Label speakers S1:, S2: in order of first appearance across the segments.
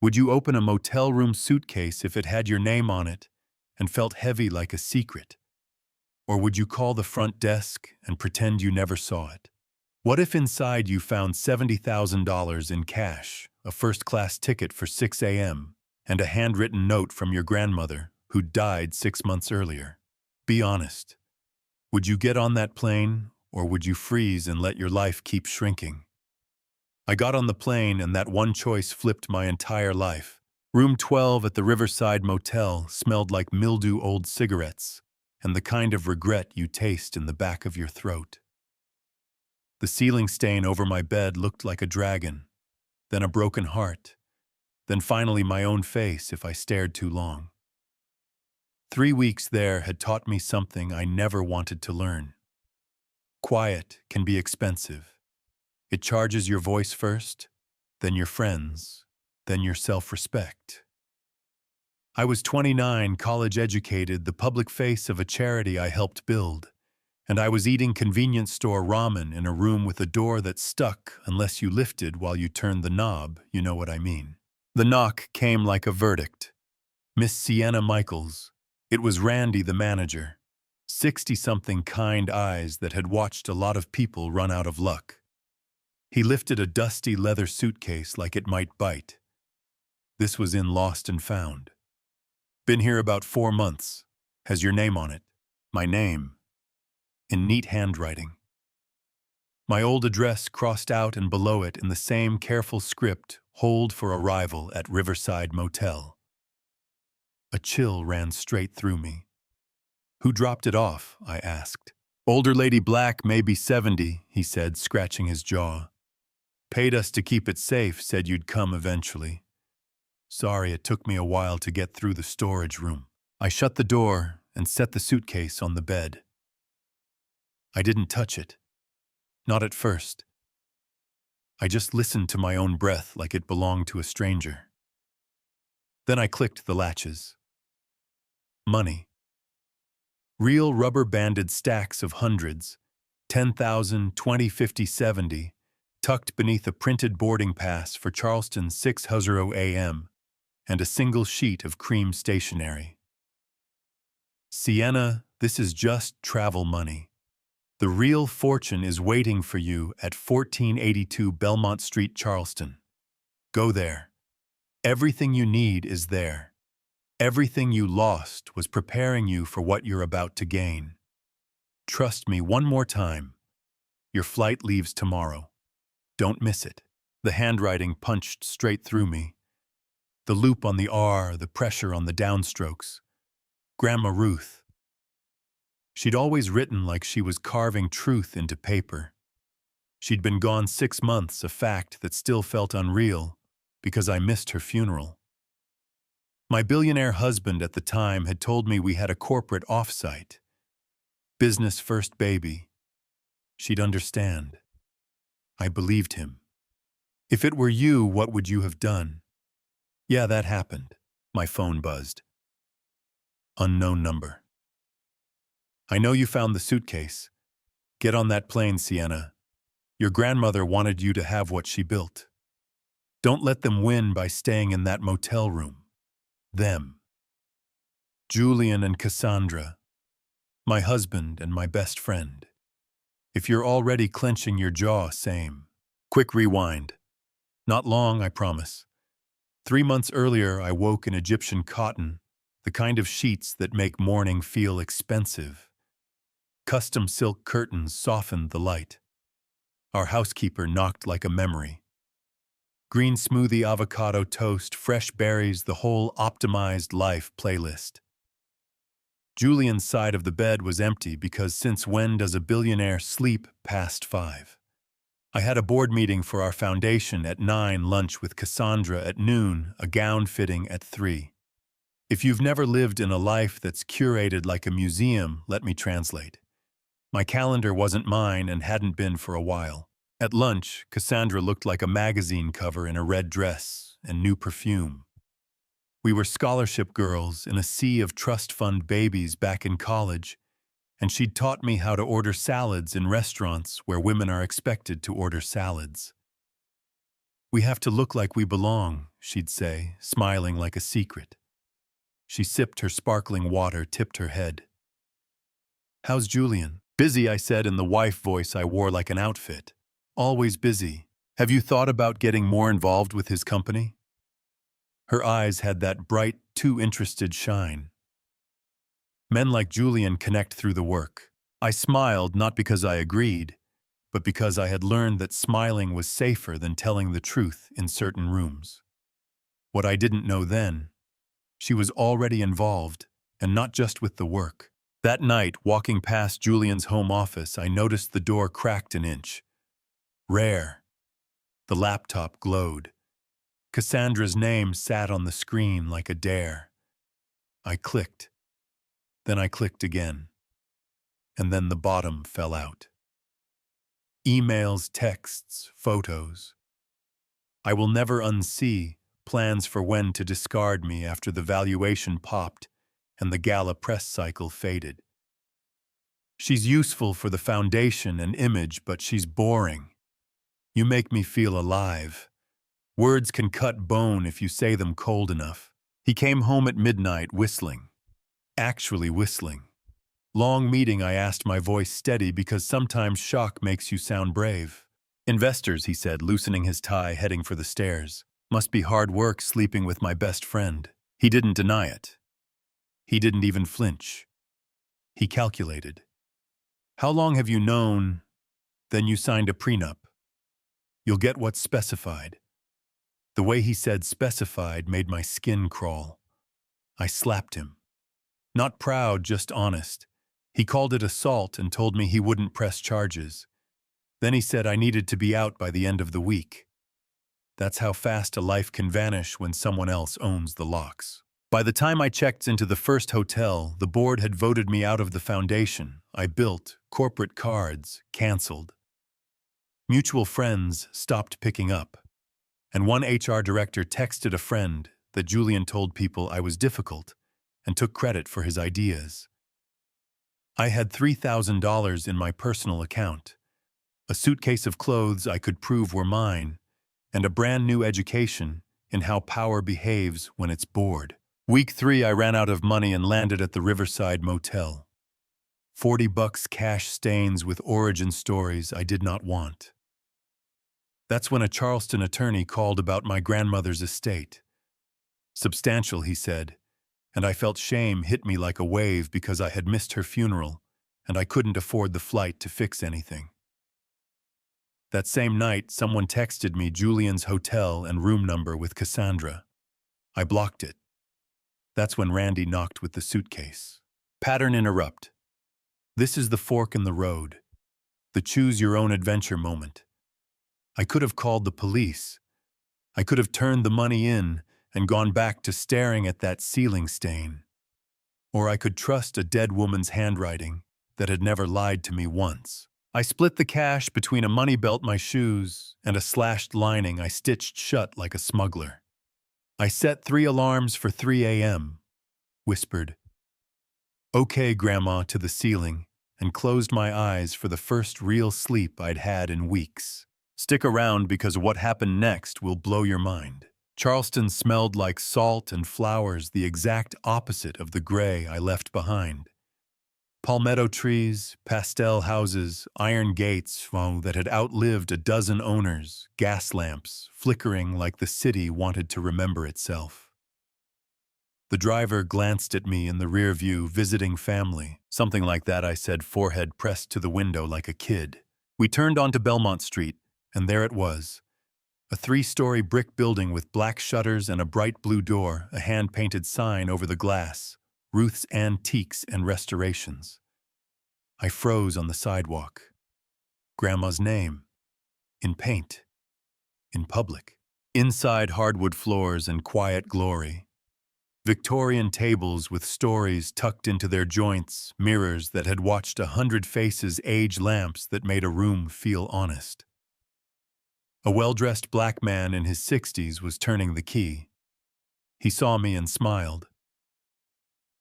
S1: Would you open a motel room suitcase if it had your name on it and felt heavy like a secret? Or would you call the front desk and pretend you never saw it? What if inside you found $70,000 in cash, a first-class ticket for 6 a.m., and a handwritten note from your grandmother who died 6 months earlier? Be honest. Would you get on that plane, or would you freeze and let your life keep shrinking? I got on the plane, and that one choice flipped my entire life. Room 12 at the Riverside Motel smelled like mildew-old cigarettes and the kind of regret you taste in the back of your throat. The ceiling stain over my bed looked like a dragon, then a broken heart, then finally my own face if I stared too long. 3 weeks there had taught me something I never wanted to learn. Quiet can be expensive. It charges your voice first, then your friends, then your self-respect. I was 29, college-educated, the public face of a charity I helped build, and I was eating convenience store ramen in a room with a door that stuck unless you lifted while you turned the knob, you know what I mean. The knock came like a verdict. Miss Sienna Michaels. It was Randy, the manager. 60-something kind eyes that had watched a lot of people run out of luck. He lifted a dusty leather suitcase like it might bite. This was in Lost and Found. Been here about 4 months. Has your name on it. My name. In neat handwriting. My old address crossed out and below it in the same careful script, hold for arrival at Riverside Motel. A chill ran straight through me. Who dropped it off? I asked. Older lady Black, maybe 70, he said, scratching his jaw. Paid us to keep it safe, said you'd come eventually. Sorry, it took me a while to get through the storage room. I shut the door and set the suitcase on the bed. I didn't touch it. Not at first. I just listened to my own breath like it belonged to a stranger. Then I clicked the latches. Money. Real rubber-banded stacks of hundreds, 10,000, 20, 50, 70, tucked beneath a printed boarding pass for Charleston 6:00 a.m., and a single sheet of cream stationery. Sienna, this is just travel money. The real fortune is waiting for you at 1482 Belmont Street, Charleston. Go there. Everything you need is there. Everything you lost was preparing you for what you're about to gain. Trust me one more time. Your flight leaves tomorrow. Don't miss it. The handwriting punched straight through me. The loop on the R, the pressure on the downstrokes. Grandma Ruth. She'd always written like she was carving truth into paper. She'd been gone 6 months, a fact that still felt unreal because I missed her funeral. My billionaire husband at the time had told me we had a corporate offsite. Business first, baby. She'd understand. I believed him. If it were you, what would you have done? Yeah, that happened. My phone buzzed. Unknown number. I know you found the suitcase. Get on that plane, Sienna. Your grandmother wanted you to have what she built. Don't let them win by staying in that motel room. Them. Julian and Cassandra. My husband and my best friend. If you're already clenching your jaw, same. Quick rewind. Not long, I promise. 3 months earlier, I woke in Egyptian cotton, the kind of sheets that make morning feel expensive. Custom silk curtains softened the light. Our housekeeper knocked like a memory. Green smoothie, avocado toast, fresh berries, the whole optimized life playlist. Julian's side of the bed was empty because since when does a billionaire sleep past 5? I had a board meeting for our foundation at 9, lunch with Cassandra at noon, a gown fitting at 3. If you've never lived in a life that's curated like a museum, let me translate. My calendar wasn't mine and hadn't been for a while. At lunch, Cassandra looked like a magazine cover in a red dress and new perfume. We were scholarship girls in a sea of trust fund babies back in college, and she'd taught me how to order salads in restaurants where women are expected to order salads. We have to look like we belong, she'd say, smiling like a secret. She sipped her sparkling water, tipped her head. How's Julian? Busy, I said in the wife voice I wore like an outfit. Always busy. Have you thought about getting more involved with his company? Her eyes had that bright, too interested shine. Men like Julian connect through the work. I smiled not because I agreed, but because I had learned that smiling was safer than telling the truth in certain rooms. What I didn't know then, she was already involved, and not just with the work. That night, walking past Julian's home office, I noticed the door cracked an inch. Rare. The laptop glowed. Cassandra's name sat on the screen like a dare. I clicked. Then I clicked again. And then the bottom fell out. Emails, texts, photos. I will never unsee plans for when to discard me after the valuation popped and the gala press cycle faded. She's useful for the foundation and image, but she's boring. You make me feel alive. Words can cut bone if you say them cold enough. He came home at midnight whistling. Actually whistling. Long meeting, I asked, my voice steady because sometimes shock makes you sound brave. Investors, he said, loosening his tie, heading for the stairs. Must be hard work sleeping with my best friend. He didn't deny it. He didn't even flinch. He calculated. How long have you known? Then you signed a prenup. You'll get what's specified. The way he said specified made my skin crawl. I slapped him. Not proud, just honest. He called it assault and told me he wouldn't press charges. Then he said I needed to be out by the end of the week. That's how fast a life can vanish when someone else owns the locks. By the time I checked into the first hotel, the board had voted me out of the foundation I built. Corporate cards canceled. Mutual friends stopped picking up. And one HR director texted a friend that Julian told people I was difficult and took credit for his ideas. I had $3,000 in my personal account, a suitcase of clothes I could prove were mine, and a brand new education in how power behaves when it's bored. Week 3, I ran out of money and landed at the Riverside Motel. $40 cash stains with origin stories I did not want. That's when a Charleston attorney called about my grandmother's estate. Substantial, he said, and I felt shame hit me like a wave because I had missed her funeral and I couldn't afford the flight to fix anything. That same night, someone texted me Julian's hotel and room number with Cassandra. I blocked it. That's when Randy knocked with the suitcase. Pattern interrupt. This is the fork in the road, the choose-your-own-adventure moment. I could have called the police. I could have turned the money in and gone back to staring at that ceiling stain. Or I could trust a dead woman's handwriting that had never lied to me once. I split the cash between a money belt, my shoes, and a slashed lining I stitched shut like a smuggler. I set 3 alarms for 3 a.m., whispered, "Okay, Grandma," to the ceiling, and closed my eyes for the first real sleep I'd had in weeks. Stick around because what happened next will blow your mind. Charleston smelled like salt and flowers, the exact opposite of the gray I left behind. Palmetto trees, pastel houses, iron gates that had outlived a dozen owners, gas lamps flickering like the city wanted to remember itself. The driver glanced at me in the rear view, visiting family. Something like that, I said, forehead pressed to the window like a kid. We turned onto Belmont Street, and there it was. A 3-story brick building with black shutters and a bright blue door, a hand-painted sign over the glass, Ruth's Antiques and Restorations. I froze on the sidewalk. Grandma's name. In paint. In public. Inside, hardwood floors and quiet glory. Victorian tables with stories tucked into their joints, mirrors that had watched 100 faces age, lamps that made a room feel honest. A well-dressed black man in his 60s was turning the key. He saw me and smiled.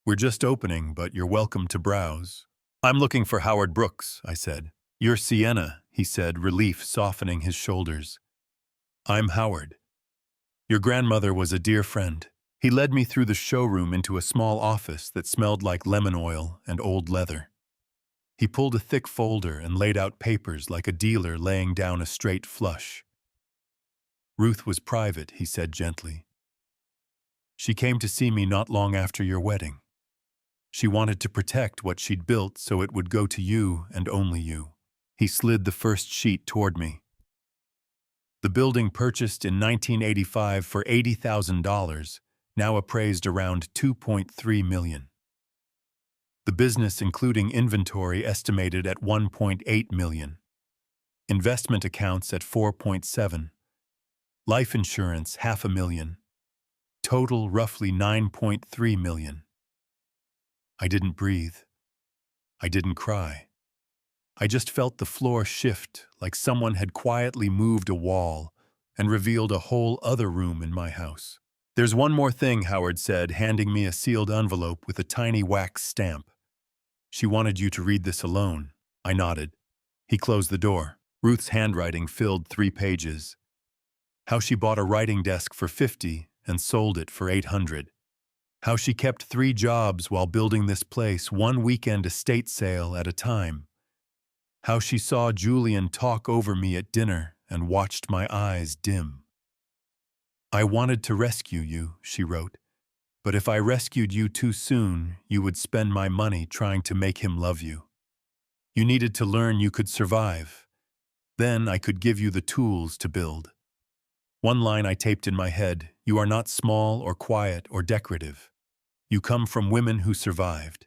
S1: "We're just opening, but you're welcome to browse." "I'm looking for Howard Brooks," I said. "You're Sienna," he said, relief softening his shoulders. I'm Howard. Your grandmother was a dear friend. He led me through the showroom into a small office that smelled like lemon oil and old leather. He pulled a thick folder and laid out papers like a dealer laying down a straight flush. Ruth was private, he said gently. She came to see me not long after your wedding. She wanted to protect what she'd built so it would go to you and only you. He slid the first sheet toward me. The building purchased in 1985 for $80,000, now appraised around $2.3 million. The business, including inventory, estimated at $1.8 million. Investment accounts at $4.7. Life insurance, $500,000. Total roughly $9.3 million. I didn't breathe. I didn't cry. I just felt the floor shift like someone had quietly moved a wall and revealed a whole other room in my house. There's one more thing, Howard said, handing me a sealed envelope with a tiny wax stamp. She wanted you to read this alone. I nodded. He closed the door. Ruth's handwriting filled 3 pages. How she bought a writing desk for $50 and sold it for $800. How she kept 3 jobs while building this place, one weekend estate sale at a time. How she saw Julian talk over me at dinner and watched my eyes dim. I wanted to rescue you, she wrote, but if I rescued you too soon, you would spend my money trying to make him love you. You needed to learn you could survive. Then I could give you the tools to build. One line I taped in my head, you are not small or quiet or decorative. You come from women who survived.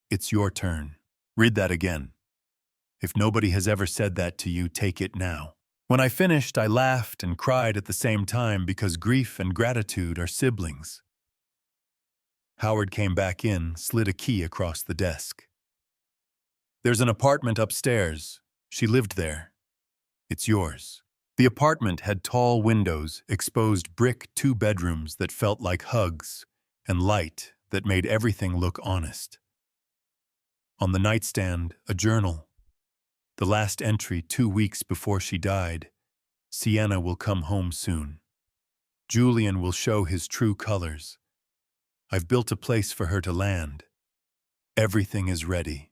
S1: It's your turn. Read that again. If nobody has ever said that to you, take it now. When I finished, I laughed and cried at the same time because grief and gratitude are siblings. Howard came back in, slid a key across the desk. There's an apartment upstairs. She lived there. It's yours. The apartment had tall windows, exposed brick 2 bedrooms that felt like hugs, and light that made everything look honest. On the nightstand, a journal. The last entry 2 weeks before she died. Sienna will come home soon. Julian will show his true colors. I've built a place for her to land. Everything is ready.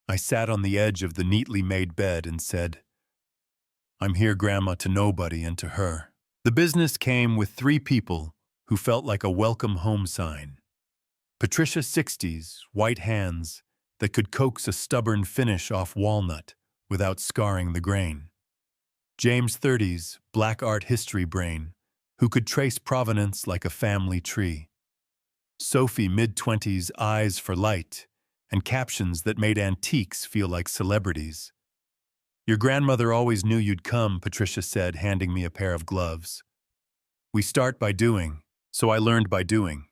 S1: I sat on the edge of the neatly made bed and said, I'm here, Grandma, to nobody and to her. The business came with 3 people who felt like a welcome home sign. Patricia, 60s, white hands that could coax a stubborn finish off walnut without scarring the grain. James, 30s, black art history brain, who could trace provenance like a family tree. Sophie, mid-20s, eyes for light, and captions that made antiques feel like celebrities. Your grandmother always knew you'd come, Patricia said, handing me a pair of gloves. We start by doing, so I learned by doing.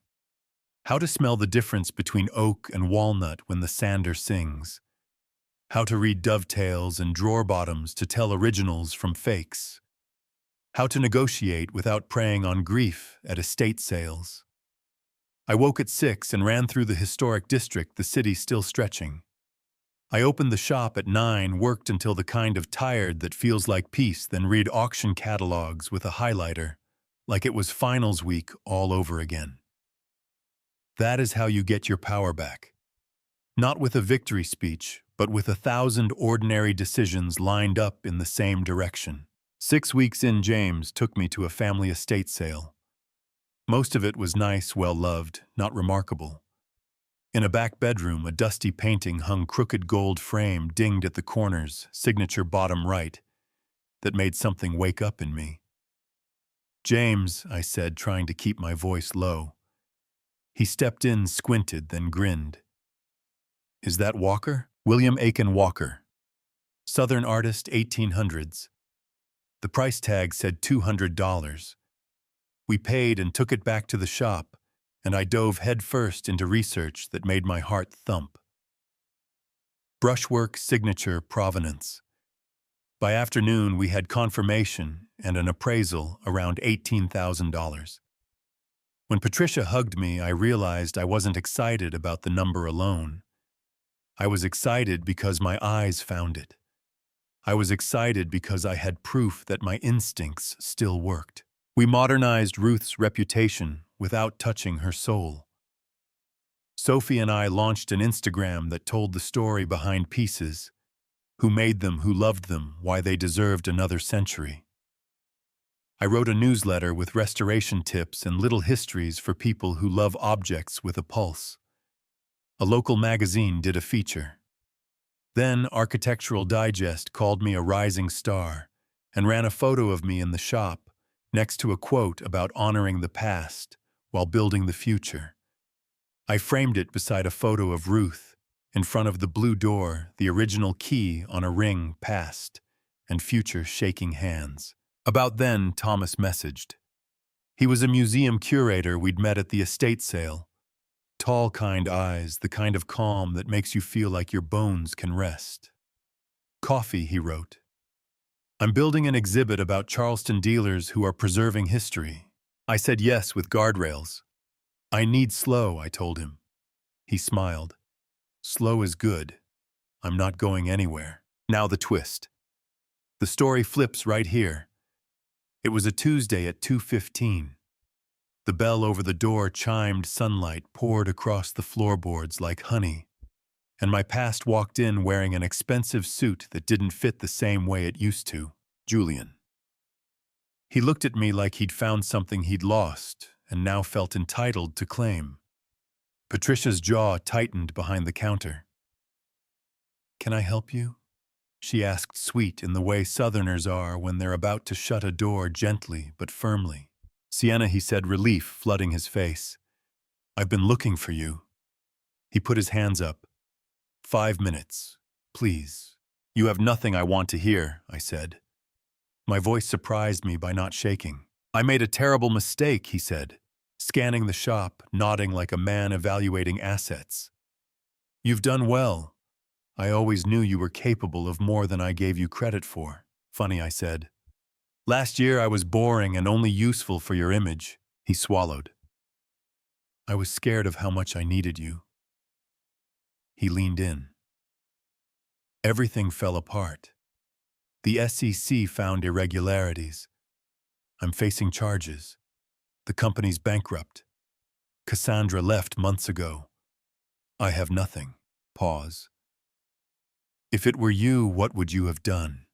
S1: How to smell the difference between oak and walnut when the sander sings. How to read dovetails and drawer bottoms to tell originals from fakes. How to negotiate without preying on grief at estate sales. I woke at 6 and ran through the historic district, the city still stretching. I opened the shop at 9, worked until the kind of tired that feels like peace, then read auction catalogs with a highlighter, like it was finals week all over again. That is how you get your power back. Not with a victory speech, but with 1,000 ordinary decisions lined up in the same direction. 6 weeks in, James took me to a family estate sale. Most of it was nice, well-loved, not remarkable. In a back bedroom, a dusty painting hung crooked gold frame dinged at the corners, signature bottom right, that made something wake up in me. James, I said, trying to keep my voice low. He stepped in, squinted, then grinned. Is that Walker? William Aiken Walker. Southern artist, 1800s. The price tag said $200. We paid and took it back to the shop, and I dove headfirst into research that made my heart thump. Brushwork, signature, provenance. By afternoon, we had confirmation and an appraisal around $18,000. When Patricia hugged me, I realized I wasn't excited about the number alone. I was excited because my eyes found it. I was excited because I had proof that my instincts still worked. We modernized Ruth's reputation without touching her soul. Sophie and I launched an Instagram that told the story behind pieces, who made them, who loved them, why they deserved another century. I wrote a newsletter with restoration tips and little histories for people who love objects with a pulse. A local magazine did a feature. Then Architectural Digest called me a rising star and ran a photo of me in the shop next to a quote about honoring the past while building the future. I framed it beside a photo of Ruth, in front of the blue door, the original key on a ring past, and future shaking hands. About then, Thomas messaged. He was a museum curator we'd met at the estate sale. Tall, kind eyes, the kind of calm that makes you feel like your bones can rest. Coffee, he wrote. I'm building an exhibit about Charleston dealers who are preserving history. I said yes with guardrails. I need slow, I told him. He smiled. Slow is good. I'm not going anywhere. Now the twist. The story flips right here. It was a Tuesday at 2:15. The bell over the door chimed, sunlight poured across the floorboards like honey, and my past walked in wearing an expensive suit that didn't fit the same way it used to, Julian. He looked at me like he'd found something he'd lost and now felt entitled to claim. Patricia's jaw tightened behind the counter. Can I help you? She asked, sweet in the way Southerners are when they're about to shut a door gently but firmly. Sienna, he said, relief flooding his face. I've been looking for you. He put his hands up. 5 minutes, please. You have nothing I want to hear, I said. My voice surprised me by not shaking. I made a terrible mistake, he said, scanning the shop, nodding like a man evaluating assets. You've done well. I always knew you were capable of more than I gave you credit for. Funny, I said. Last year I was boring and only useful for your image, he swallowed. I was scared of how much I needed you. He leaned in. Everything fell apart. The SEC found irregularities. I'm facing charges. The company's bankrupt. Cassandra left months ago. I have nothing. Pause. If it were you, what would you have done?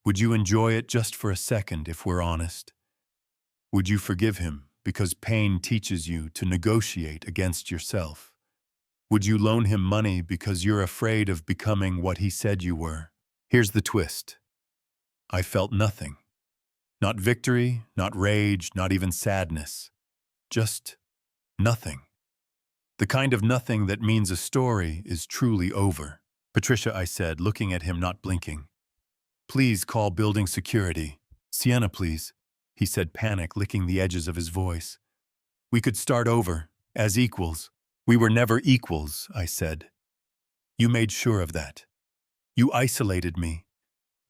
S1: Would you enjoy it just for a second, if we're honest? Would you forgive him because pain teaches you to negotiate against yourself? Would you loan him money because you're afraid of becoming what he said you were? Here's the twist. I felt nothing. Not victory, not rage, not even sadness. Just nothing. The kind of nothing that means a story is truly over. Patricia, I said, looking at him, not blinking. Please call building security. Sienna, please, he said, panic licking the edges of his voice. We could start over, as equals. We were never equals, I said. You made sure of that. You isolated me.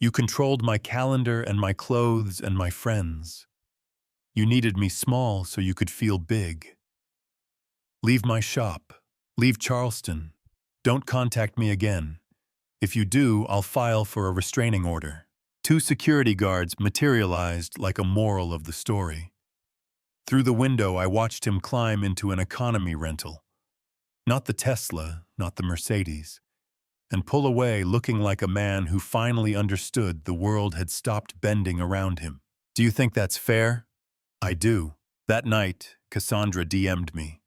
S1: You controlled my calendar and my clothes and my friends. You needed me small so you could feel big. Leave my shop. Leave Charleston. Don't contact me again. If you do, I'll file for a restraining order. 2 security guards materialized like a moral of the story. Through the window, I watched him climb into an economy rental. Not the Tesla, not the Mercedes. And pull away looking like a man who finally understood the world had stopped bending around him. Do you think that's fair? I do. That night, Cassandra DM'd me.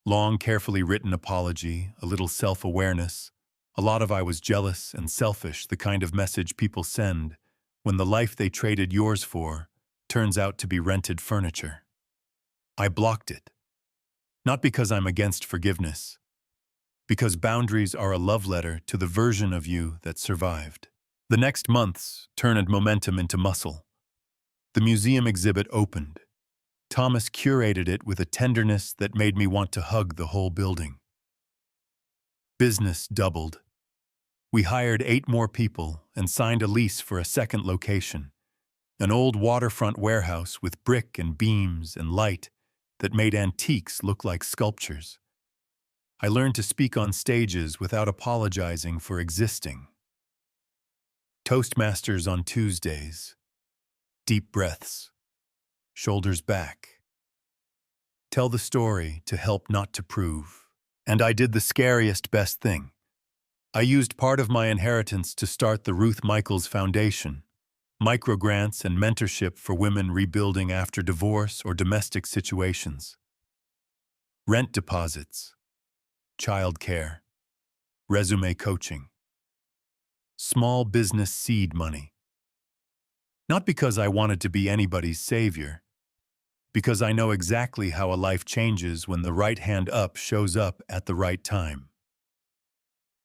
S1: Long, carefully written apology, a little self-awareness, a lot of I was jealous and selfish, the kind of message people send when the life they traded yours for turns out to be rented furniture. I blocked it. Not because I'm against forgiveness, because boundaries are a love letter to the version of you that survived. The next months turned momentum into muscle. The museum exhibit opened. Thomas curated it with a tenderness that made me want to hug the whole building. Business doubled. We hired 8 more people and signed a lease for a second location, an old waterfront warehouse with brick and beams and light that made antiques look like sculptures. I learned to speak on stages without apologizing for existing. Toastmasters on Tuesdays. Deep breaths. Shoulders back. Tell the story to help, not to prove. And I did the scariest, best thing. I used part of my inheritance to start the Ruth Michaels Foundation, microgrants and mentorship for women rebuilding after divorce or domestic situations. Rent deposits, child care, resume coaching, small business seed money. Not because I wanted to be anybody's savior, because I know exactly how a life changes when the right hand up shows up at the right time.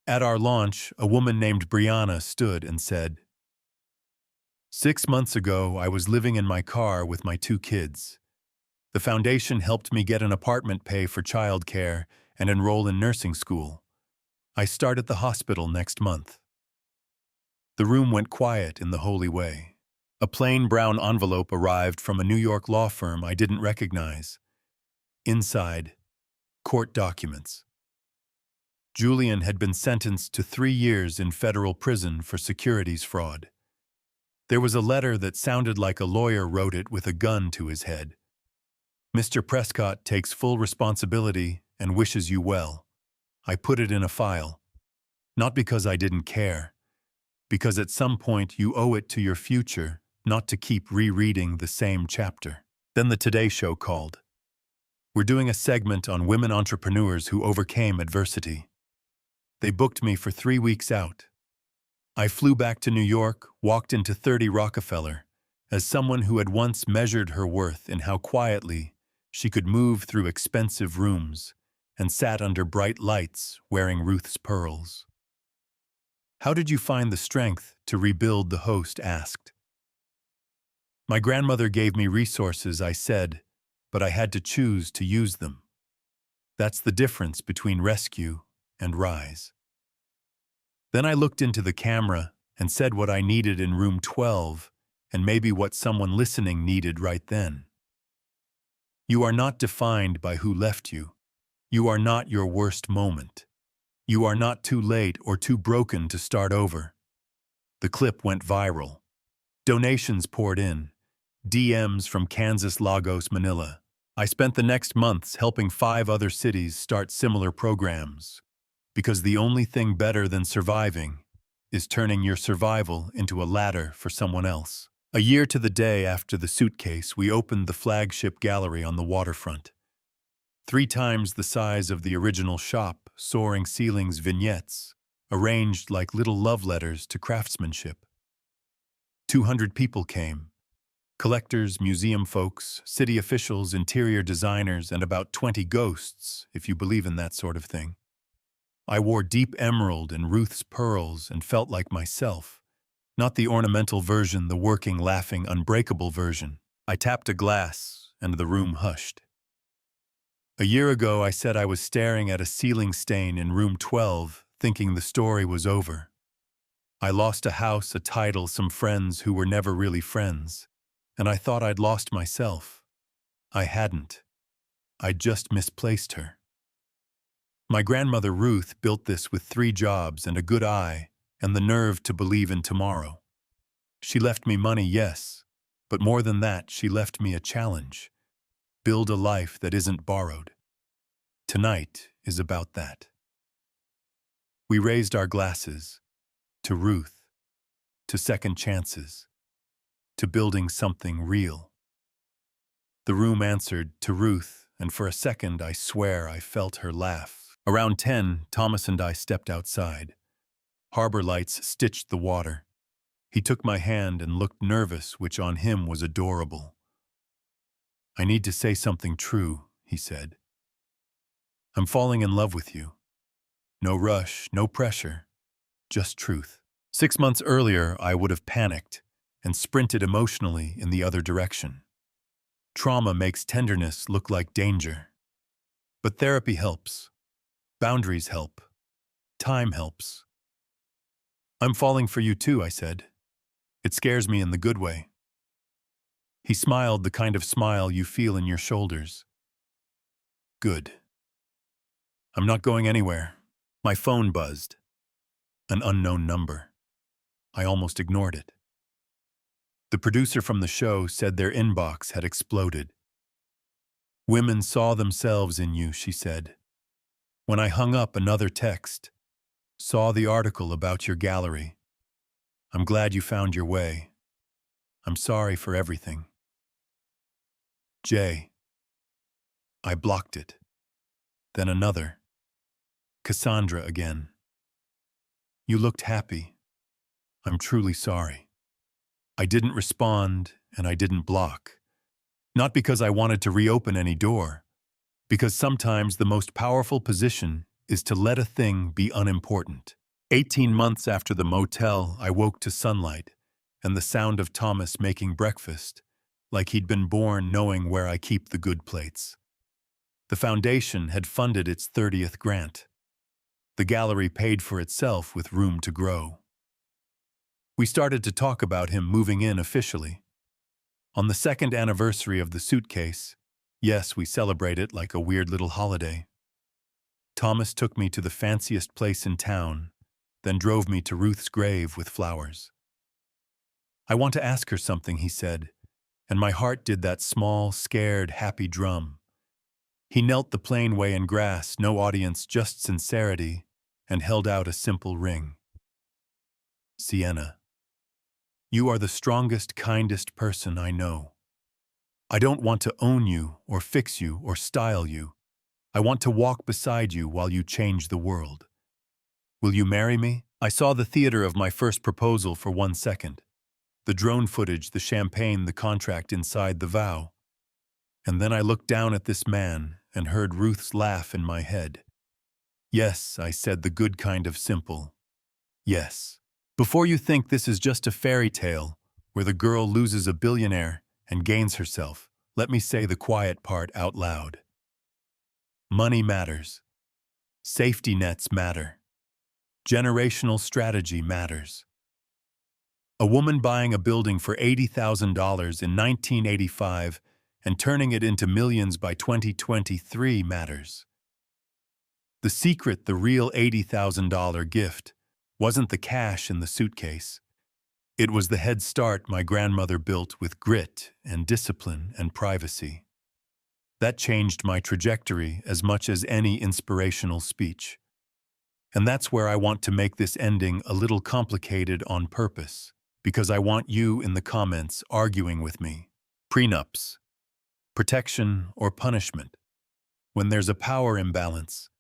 S1: At our launch, a woman named Brianna stood and said, "6 months ago, I was living in my car with my 2 kids. The foundation helped me get an apartment, pay for child care, and enroll in nursing school. I start at the hospital next month." The room went quiet in the holy way. A plain brown envelope arrived from a New York law firm I didn't recognize. Inside, court documents. Julian had been sentenced to 3 years in federal prison for securities fraud. There was a letter that sounded like a lawyer wrote it with a gun to his head. "Mr. Prescott takes full responsibility and wishes you well." I put it in a file. Not because I didn't care, because at some point you owe it to your future not to keep rereading the same chapter. Then the Today Show called. "We're doing a segment on women entrepreneurs who overcame adversity." They booked me for 3 weeks out. I flew back to New York, walked into 30 Rockefeller, as someone who had once measured her worth in how quietly she could move through expensive rooms and sat under bright lights wearing Ruth's pearls. "How did you find the strength to rebuild?" the host asked. "My grandmother gave me resources," I said, "but I had to choose to use them." That's the difference between rescue and rise. Then I looked into the camera and said what I needed in room 12 and maybe what someone listening needed right then. You are not defined by who left you. You are not your worst moment. You are not too late or too broken to start over. The clip went viral. Donations poured in. DMs from Kansas, Lagos, Manila. I spent the next months helping 5 other cities start similar programs. Because the only thing better than surviving is turning your survival into a ladder for someone else. A year to the day after the suitcase, we opened the flagship gallery on the waterfront. 3 times the size of the original shop, soaring ceilings, vignettes, arranged like little love letters to craftsmanship. 200 people came. Collectors, museum folks, city officials, interior designers, and about 20 ghosts, if you believe in that sort of thing. I wore deep emerald and Ruth's pearls and felt like myself. Not the ornamental version, the working, laughing, unbreakable version. I tapped a glass, and the room hushed. A year ago, I said I was staring at a ceiling stain in room 12, thinking the story was over. I lost a house, a title, some friends who were never really friends. And I thought I'd lost myself. I hadn't. I'd just misplaced her. My grandmother Ruth built this with 3 jobs and a good eye and the nerve to believe in tomorrow. She left me money, yes, but more than that, she left me a challenge. Build a life that isn't borrowed. Tonight is about that. We raised our glasses to Ruth, to second chances, to building something real. The room answered to Ruth, and for a second I swear I felt her laugh. Around 10, Thomas and I stepped outside. Harbor lights stitched the water. He took my hand and looked nervous, which on him was adorable. "I need to say something true," he said. "I'm falling in love with you. No rush, no pressure, just truth." 6 months earlier, I would have panicked and sprinted emotionally in the other direction. Trauma makes tenderness look like danger. But therapy helps. Boundaries help. Time helps. "I'm falling for you too," I said. "It scares me in the good way." He smiled, the kind of smile you feel in your shoulders. "Good. I'm not going anywhere." My phone buzzed. An unknown number. I almost ignored it. The producer from the show said their inbox had exploded. Women saw themselves in you, she said. When I hung up, another text. Saw the article about your gallery. I'm glad you found your way. I'm sorry for everything. Jay. I blocked it. Then another. Cassandra again. You looked happy. I'm truly sorry. I didn't respond, and I didn't block. Not because I wanted to reopen any door, because sometimes the most powerful position is to let a thing be unimportant. 18 months after the motel, I woke to sunlight and the sound of Thomas making breakfast, like he'd been born knowing where I keep the good plates. The foundation had funded its 30th grant. The gallery paid for itself with room to grow. We started to talk about him moving in officially. On the 2nd anniversary of the suitcase, yes, we celebrate it like a weird little holiday. Thomas took me to the fanciest place in town, then drove me to Ruth's grave with flowers. I want to ask her something, he said, and my heart did that small, scared, happy drum. He knelt the plain way in grass, no audience, just sincerity, and held out a simple ring. Sienna, you are the strongest, kindest person I know. I don't want to own you or fix you or style you. I want to walk beside you while you change the world. Will you marry me? I saw the theater of my first proposal for 1 second. The drone footage, the champagne, the contract inside the vow. And then I looked down at this man and heard Ruth's laugh in my head. Yes, I said, the good kind of simple. Yes. Before you think this is just a fairy tale where the girl loses a billionaire and gains herself, let me say the quiet part out loud. Money matters. Safety nets matter. Generational strategy matters. A woman buying a building for $80,000 in 1985 and turning it into millions by 2023 matters. The secret, the real $80,000 gift, wasn't the cash in the suitcase. It was the head start my grandmother built with grit and discipline and privacy. That changed my trajectory as much as any inspirational speech. And that's where I want to make this ending a little complicated on purpose, because I want you in the comments arguing with me. Prenups. Protection or punishment? When there's a power imbalance,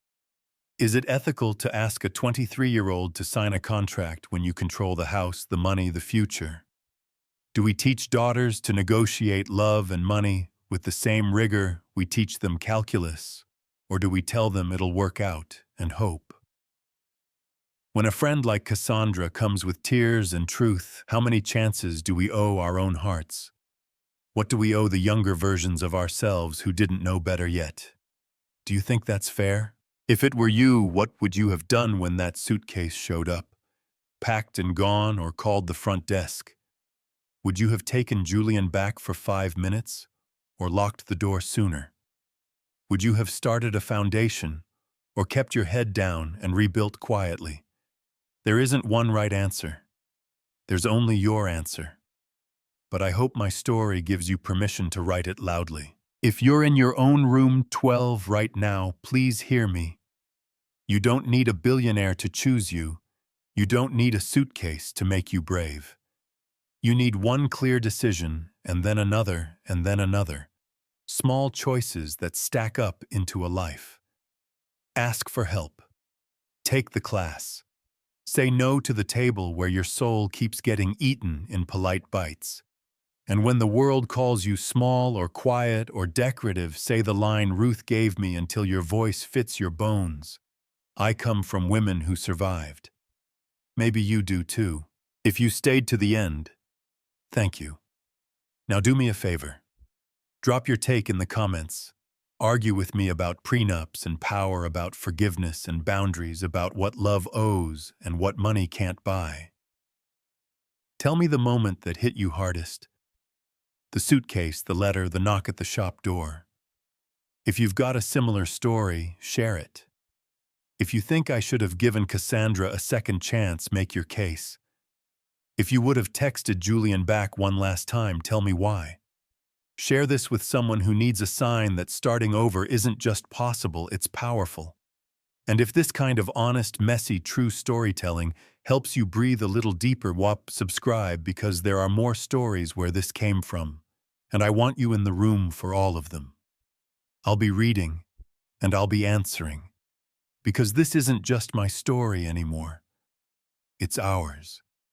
S1: is it ethical to ask a 23-year-old to sign a contract when you control the house, the money, the future? Do we teach daughters to negotiate love and money with the same rigor we teach them calculus, or do we tell them it'll work out and hope? When a friend like Cassandra comes with tears and truth, how many chances do we owe our own hearts? What do we owe the younger versions of ourselves who didn't know better yet? Do you think that's fair? If it were you, what would you have done when that suitcase showed up? Packed and gone, or called the front desk? Would you have taken Julian back for 5 minutes, or locked the door sooner? Would you have started a foundation, or kept your head down and rebuilt quietly? There isn't one right answer. There's only your answer. But I hope my story gives you permission to write it loudly. If you're in your own room 12 right now, please hear me. You don't need a billionaire to choose you. You don't need a suitcase to make you brave. You need one clear decision, and then another, and then another. Small choices that stack up into a life. Ask for help. Take the class. Say no to the table where your soul keeps getting eaten in polite bites. And when the world calls you small or quiet or decorative, say the line Ruth gave me until your voice fits your bones. I come from women who survived. Maybe you do too. If you stayed to the end, thank you. Now do me a favor. Drop your take in the comments. Argue with me about prenups and power, about forgiveness and boundaries, about what love owes and what money can't buy. Tell me the moment that hit you hardest. The suitcase, the letter, the knock at the shop door. If you've got a similar story, share it. If you think I should have given Cassandra a second chance, make your case. If you would have texted Julian back one last time, tell me why. Share this with someone who needs a sign that starting over isn't just possible, it's powerful. And if this kind of honest, messy, true storytelling helps you breathe a little deeper, subscribe, because there are more stories where this came from. And I want you in the room for all of them. I'll be reading, and I'll be answering. Because this isn't just my story anymore. It's ours.